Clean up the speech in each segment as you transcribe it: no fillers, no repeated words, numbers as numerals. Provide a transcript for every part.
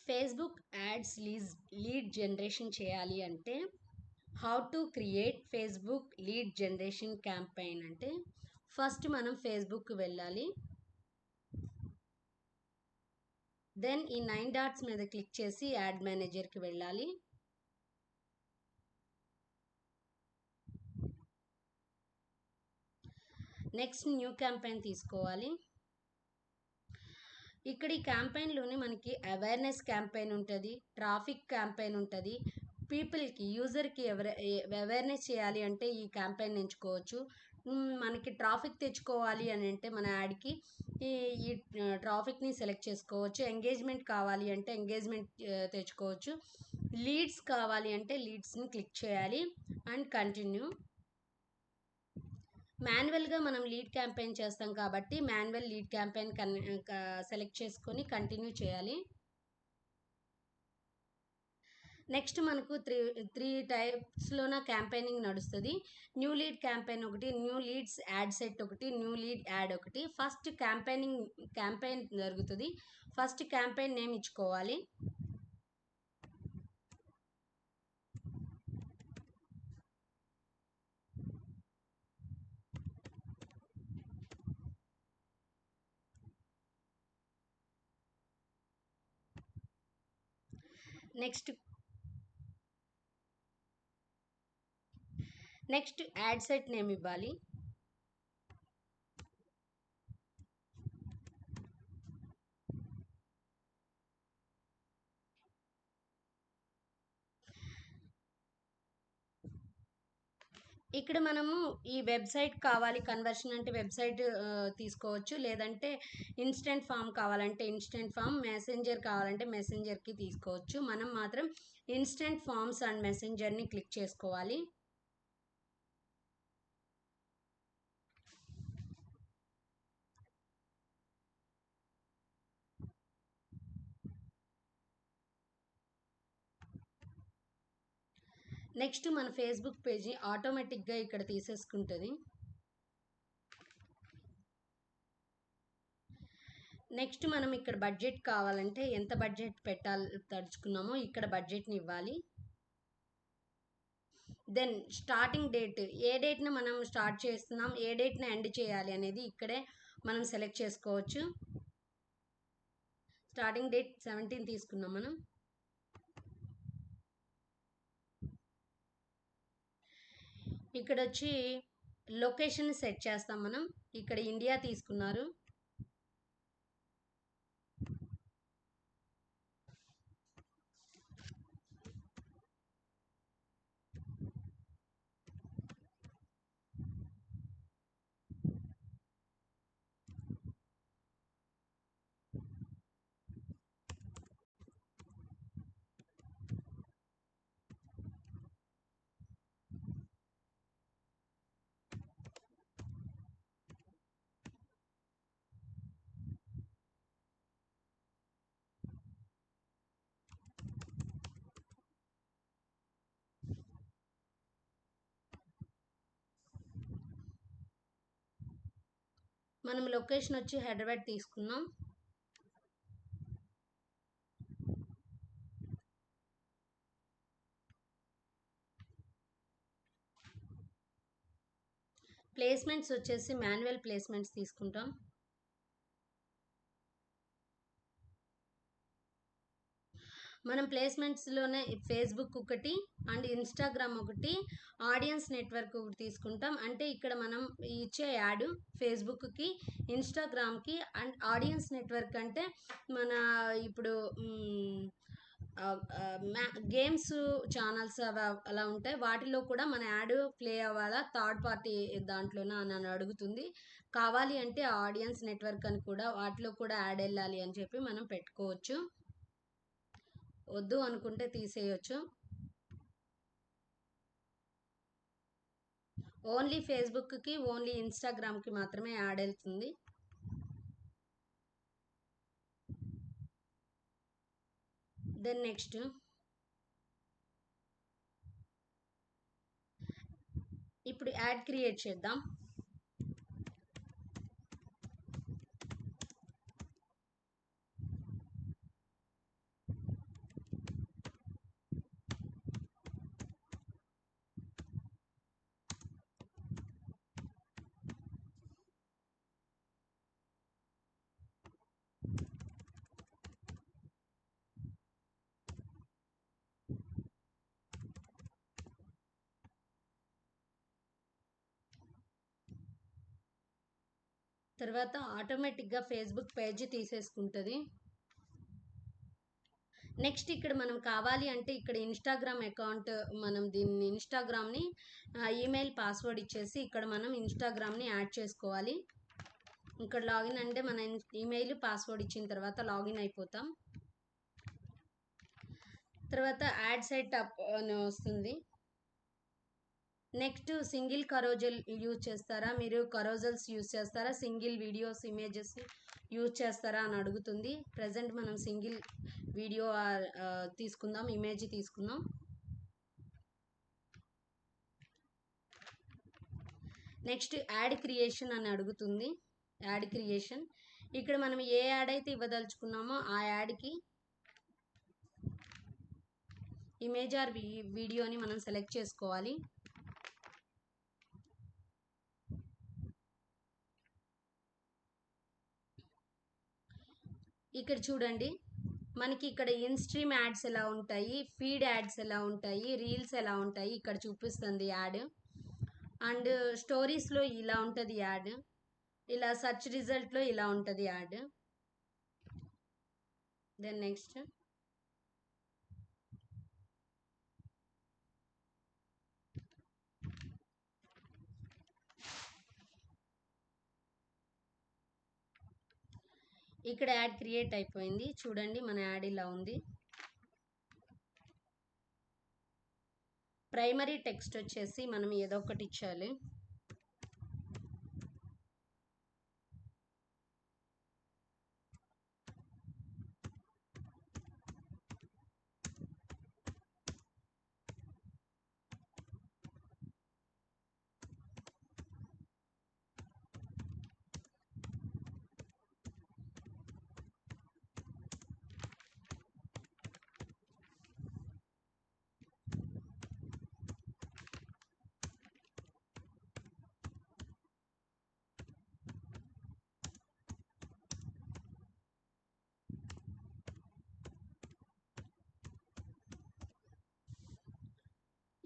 Facebook ads lead generation చేయాలి అంటే how to create Facebook lead generation campaign అంటే first మనం ఫేస్బుక్ వెళ్ళాలి. దెన్ ఈ 9 డాట్స్ మీద క్లిక్ చేసి యాడ్ మేనేజర్కి వెళ్ళాలి. నెక్స్ట్ న్యూ క్యాంపెయిన్ తీసుకోవాలి. ఇక్కడ ఈ క్యాంపెయిన్లోనే మనకి అవేర్నెస్ క్యాంపెయిన్ ఉంటుంది, ట్రాఫిక్ క్యాంపెయిన్ ఉంటుంది. పీపుల్కి యూజర్కి అవేర్నెస్ చేయాలి అంటే ఈ క్యాంపెయిన్ ఎంచుకోవచ్చు. మనకి ట్రాఫిక్ తెచ్చుకోవాలి అని అంటే మన యాడ్కి ఈ ట్రాఫిక్ని సెలెక్ట్ చేసుకోవచ్చు. ఎంగేజ్మెంట్ కావాలి అంటే ఎంగేజ్మెంట్ తెచ్చుకోవచ్చు. లీడ్స్ కావాలి అంటే లీడ్స్ని క్లిక్ చేయాలి అండ్ కంటిన్యూ. మాన్యువల్గా మనం లీడ్ క్యాంపెయిన్ చేస్తాం కాబట్టి మాన్యువల్ లీడ్ క్యాంపెయిన్ సెలెక్ట్ చేసుకొని కంటిన్యూ చేయాలి. నెక్స్ట్ మనకు త్రీ టైప్స్లోన క్యాంపెయినింగ్ నడుస్తుంది. న్యూ లీడ్ క్యాంపెయిన్ ఒకటి, న్యూ లీడ్స్ యాడ్ సెట్ ఒకటి, న్యూ లీడ్ యాడ్ ఒకటి. ఫస్ట్ క్యాంపెయిన్ జరుగుతుంది. ఫస్ట్ క్యాంపెయిన్ నేమ్ ఇచ్చుకోవాలి. నెక్స్ట్ యాడ్ సెట్ నేమ్ ఇవ్వాలి. ఇక్కడ మనము ఈ వెబ్సైట్ కావాలి కన్వర్షన్ అంటే వెబ్సైట్ తీసుకోవచ్చు, లేదంటే ఇన్స్టెంట్ ఫామ్ కావాలంటే ఇన్స్టెంట్ ఫామ్, మెసెంజర్ కావాలంటే మెసెంజర్కి తీసుకోవచ్చు. మనం మాత్రం ఇన్స్టెంట్ ఫామ్స్ అండ్ మెసెంజర్ని క్లిక్ చేసుకోవాలి. నెక్స్ట్ మన ఫేస్బుక్ పేజీ ఆటోమేటిక్గా ఇక్కడ తీసేసుకుంటుంది. నెక్స్ట్ మనం ఇక్కడ బడ్జెట్ కావాలంటే ఎంత బడ్జెట్ తడుచుకున్నామో ఇక్కడ బడ్జెట్ని ఇవ్వాలి. దెన్ స్టార్టింగ్ డేట్, ఏ డేట్ని మనం స్టార్ట్ చేస్తున్నాం, ఏ డేట్ని ఎండ్ చేయాలి అనేది ఇక్కడే మనం సెలెక్ట్ చేసుకోవచ్చు. స్టార్టింగ్ డేట్ 17 తీసుకున్నాం మనం. ఇక్కడ వచ్చి లొకేషన్ సెట్ చేస్తాం మనం. ఇక్కడ ఇండియా తీసుకున్నారు. మనం లొకేషన్ వచ్చి హైదరాబాద్ తీసుకున్నాం. ప్లేస్మెంట్స్ వచ్చేసి మాన్యువల్ ప్లేస్మెంట్స్ తీసుకుంటాం. మనం ప్లేస్మెంట్స్లోనే ఫేస్బుక్ ఒకటి అండ్ ఇన్స్టాగ్రామ్ ఒకటి, ఆడియన్స్ నెట్వర్క్ ఒకటి తీసుకుంటాం. అంటే ఇక్కడ మనం ఇచ్చే యాడ్ ఫేస్బుక్కి, ఇన్స్టాగ్రామ్కి అండ్ ఆడియన్స్ నెట్వర్క్ అంటే మన ఇప్పుడు గేమ్స్ ఛానల్స్ అలా ఉంటాయి, వాటిలో కూడా మన యాడ్ ప్లే అవ్వాలా, థర్డ్ పార్టీ దాంట్లోనే నన్ను అడుగుతుంది. కావాలి అంటే ఆడియన్స్ నెట్వర్క్ అని కూడా వాటిలో కూడా యాడ్ వెళ్ళాలి అని చెప్పి మనం పెట్టుకోవచ్చు. వద్దు అనుకుంటే తీసేయచ్చు. ఓన్లీ ఫేస్బుక్కి, ఓన్లీ ఇన్స్టాగ్రామ్కి మాత్రమే యాడ్ వెళ్తుంది. దెన్ నెక్స్ట్ ఇప్పుడు యాడ్ క్రియేట్ చేద్దాం. తర్వాత ఆటోమేటిక్గా ఫేస్బుక్ పేజ్ తీసేసుకుంటుంది. నెక్స్ట్ ఇక్కడ మనం కావాలి అంటే ఇక్కడ ఇన్స్టాగ్రామ్ అకౌంట్, మనం దీన్ని ఇన్స్టాగ్రామ్ని ఈమెయిల్ పాస్వర్డ్ ఇచ్చేసి ఇక్కడ మనం ఇన్స్టాగ్రామ్ని యాడ్ చేసుకోవాలి. ఇక్కడ లాగిన్ అంటే మన ఈమెయిల్ పాస్వర్డ్ ఇచ్చిన తర్వాత లాగిన్ అయిపోతాం. తర్వాత యాడ్ సెటప్ అని వస్తుంది. నెక్స్ట్ సింగిల్ కరోజల్ యూజ్ చేస్తారా, మీరు కరోజల్స్ యూజ్ చేస్తారా, సింగిల్ వీడియోస్ ఇమేజెస్ యూజ్ చేస్తారా అని అడుగుతుంది. ప్రజెంట్ మనం సింగిల్ వీడియో తీసుకుందాం, ఇమేజ్ తీసుకుందాం. నెక్స్ట్ యాడ్ క్రియేషన్ అని అడుగుతుంది. యాడ్ క్రియేషన్ ఇక్కడ మనం ఏ యాడ్ అయితే ఇవ్వదలుచుకున్నామో ఆ యాడ్కి ఇమేజ్ ఆర్ వీడియోని మనం సెలెక్ట్ చేసుకోవాలి. ఇక్కడ చూడండి, మనకి ఇక్కడ ఇన్స్ట్రీమ్ యాడ్స్ ఎలా ఉంటాయి, ఫీడ్ యాడ్స్ ఎలా ఉంటాయి, రీల్స్ ఎలా ఉంటాయి ఇక్కడ చూపిస్తుంది యాడ్. అండ్ స్టోరీస్లో ఇలా ఉంటుంది యాడ్, ఇలా సర్చ్ రిజల్ట్లో ఇలా ఉంటుంది యాడ్. దెన్ నెక్స్ట్ ఇక్కడ యాడ్ క్రియేట్ అయిపోయింది. చూడండి మన యాడ్ ఇలా ఉంది. ప్రైమరీ టెక్స్ట్ వచ్చేసి మనం ఏదో ఒకటి ఇచ్చాలి.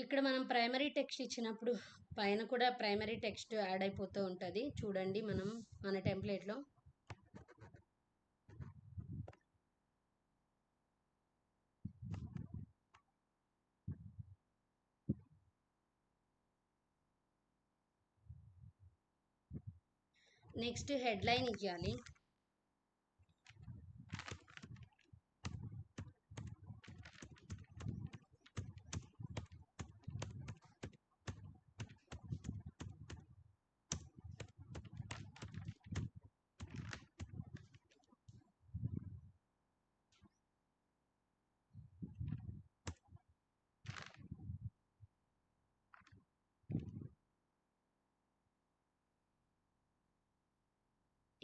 ఇక్కడ మనం ప్రైమరీ టెక్స్ట్ ఇచ్చినప్పుడు పైన కూడా ప్రైమరీ టెక్స్ట్ యాడ్ అయిపోతూ ఉంటుంది. చూడండి మనం మన టెంప్లెట్లో. నెక్స్ట్ హెడ్లైన్ ఇవ్వాలి.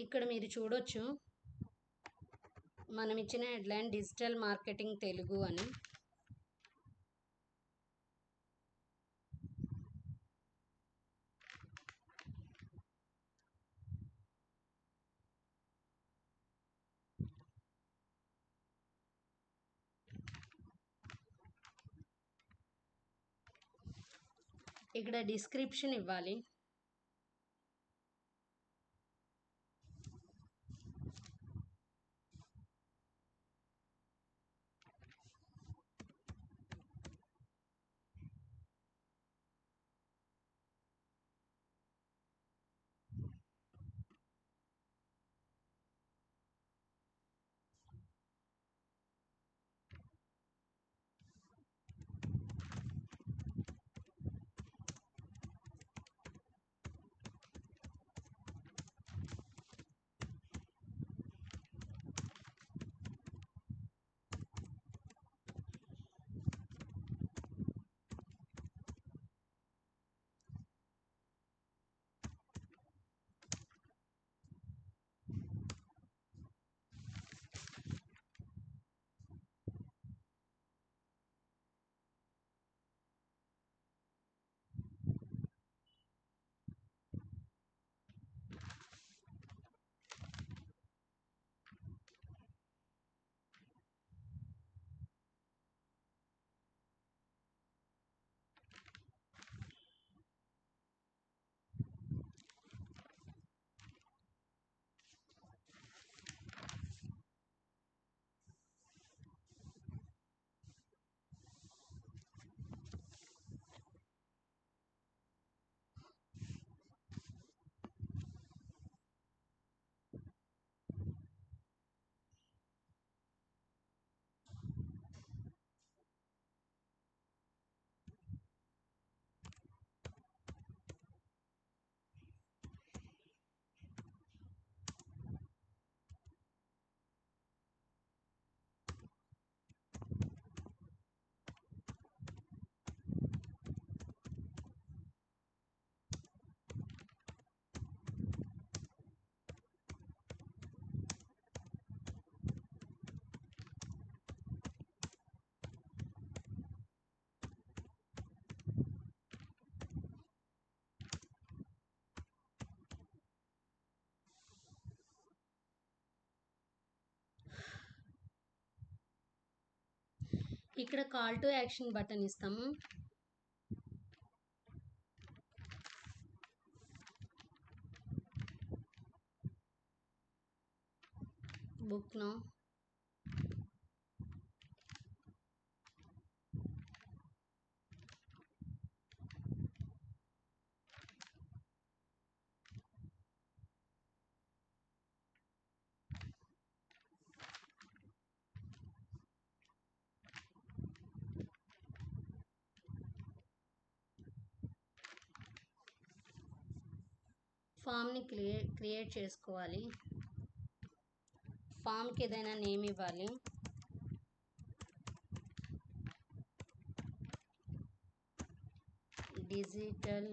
ఇక్కడ మీరు చూడొచ్చు మనం ఇచ్చిన హెడ్లైన్ డిజిటల్ మార్కెటింగ్ తెలుగు అని. ఇక్కడ డిస్క్రిప్షన్ ఇవ్వాలి. ఇక్కడ కాల్ టు యాక్షన్ బటన్ ఇస్తాము. Book now. ఫామ్ని క్రియేట్ చేసుకోవాలి. ఫామ్కి ఏదైనా నేమ్ ఇవ్వాలి. డిజిటల్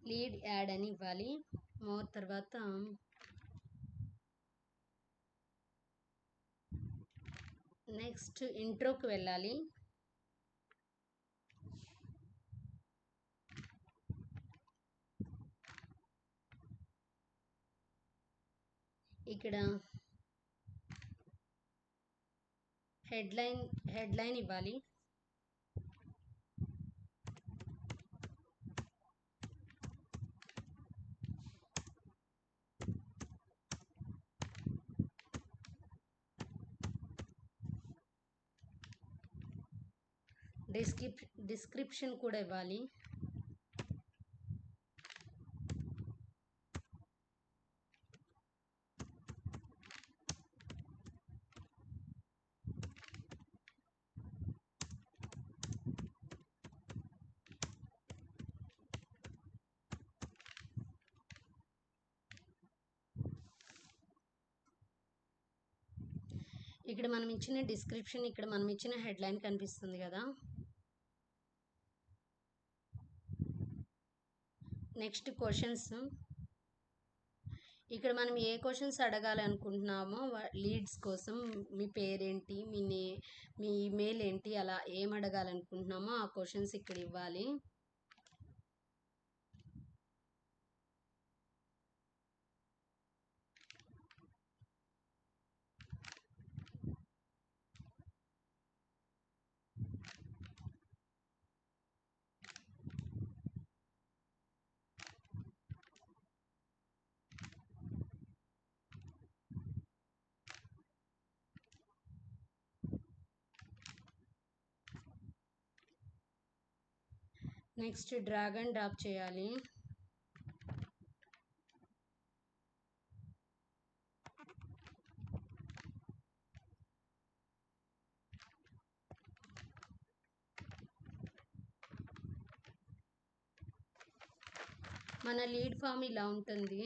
లీడ్ యాడ్ అని ఇవ్వాలి. మోర్ తర్వాత నెక్స్ట్ ఇంట్రోకి వెళ్ళాలి. ఇక్కడ హెడ్లైన్ ఇవ్వాలి. డిస్క్రిప్షన్ కూడా ఇవ్వాలి. ఇక్కడ మనం ఇచ్చిన డిస్క్రిప్షన్, ఇక్కడ మనం ఇచ్చిన హెడ్లైన్ కనిపిస్తుంది కదా. Next questions. ఇక్కడ మనం ఏ క్వశ్చన్స్ అడగాలనుకుంటున్నామో లీడ్స్ కోసం మీ పేరేంటి, మీ ఈమెయిల్ ఏంటి, అలా ఏం అడగాలనుకుంటున్నామో ఆ క్వశ్చన్స్ ఇక్కడ ఇవ్వాలి. నెక్స్ట్ డ్రాగ్ అండ్ డ్రాప్ చేయాలి. మన లీడ్ ఫామ్ ఇలా ఉంటుంది.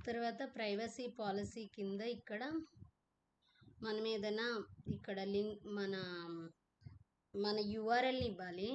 తర్వాత ప్రైవసీ పాలసీ కింద ఇక్కడ మనం ఏదైనా ఇక్కడ లింక్ మన యూఆర్ఎల్ని ఇవ్వాలి.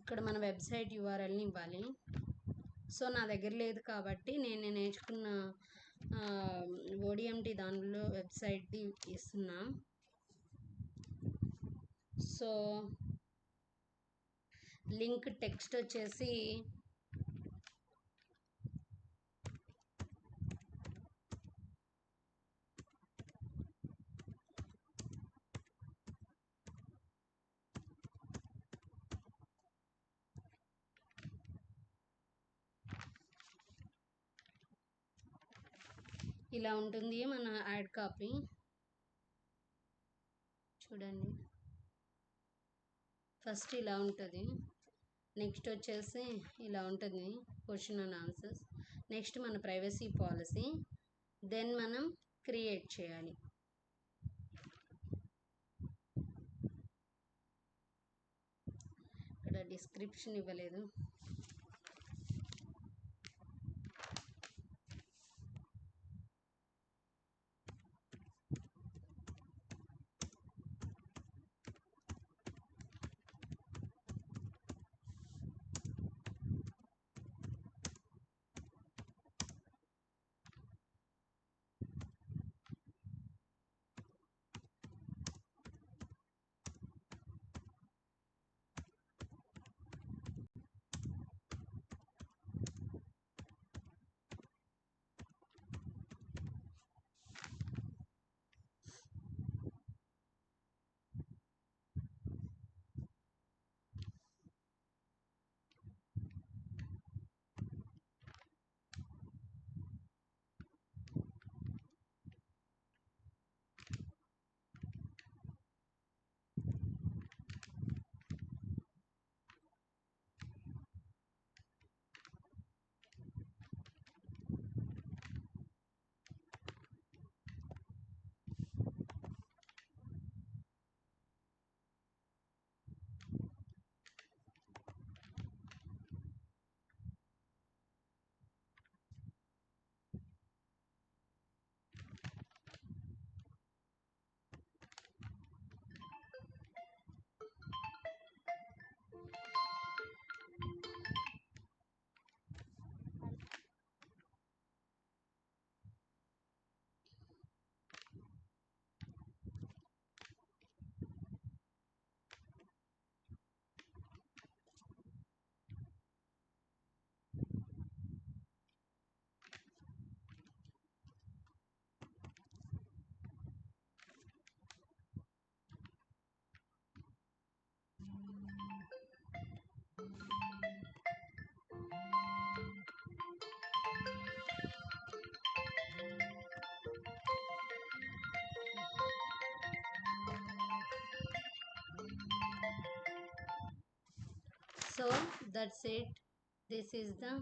ఇక్కడ మన వెబ్సైట్ యూఆర్ఎల్ని ఇవ్వాలి. సో నా దగ్గర లేదు కాబట్టి నేను నేర్చుకున్న ఓడిఎంటి దానిలో వెబ్సైట్ది ఇస్తున్నా. సో లింక్ టెక్స్ట్ వచ్చేసి ఇలా ఉంటుంది మన యాడ్ కాపీ. చూడండి, ఫస్ట్ ఇలా ఉంటుంది, నెక్స్ట్ వచ్చేసి ఇలా ఉంటుంది క్వశ్చన్ అండ్ ఆన్సర్స్, నెక్స్ట్ మన ప్రైవసీ పాలసీ, దెన్ మనం క్రియేట్ చేయాలి. ఇక్కడ డిస్క్రిప్షన్ ఇవ్వలేదు. So that's it. This is the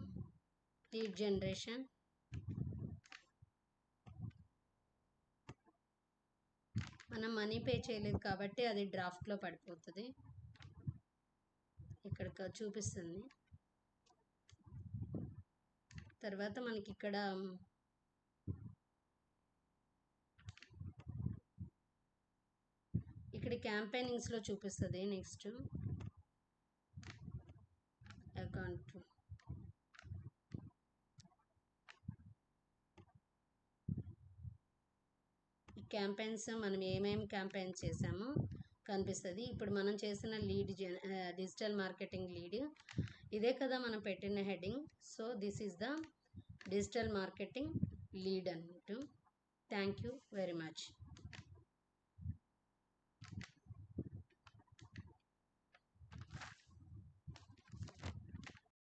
lead generation. మనం మనీ పే చేయలేదు కాబట్టి అది డ్రాఫ్ట్లో పడిపోతుంది. ఇక్కడ చూపిస్తుంది. తర్వాత మనకి ఇక్కడ క్యాంపెయినింగ్స్లో చూపిస్తుంది. నెక్స్ట్ అకౌంట్, ఈ క్యాంపెయిన్స్ మనం ఏమేమి క్యాంపెయిన్స్ చేసామో కనిపిస్తుంది. ఇప్పుడు మనం చేసిన డిజిటల్ మార్కెటింగ్ లీడ్ ఇదే కదా మనం పెట్టిన heading. So this is the digital marketing lead అన్నట్టు. Thank you very much.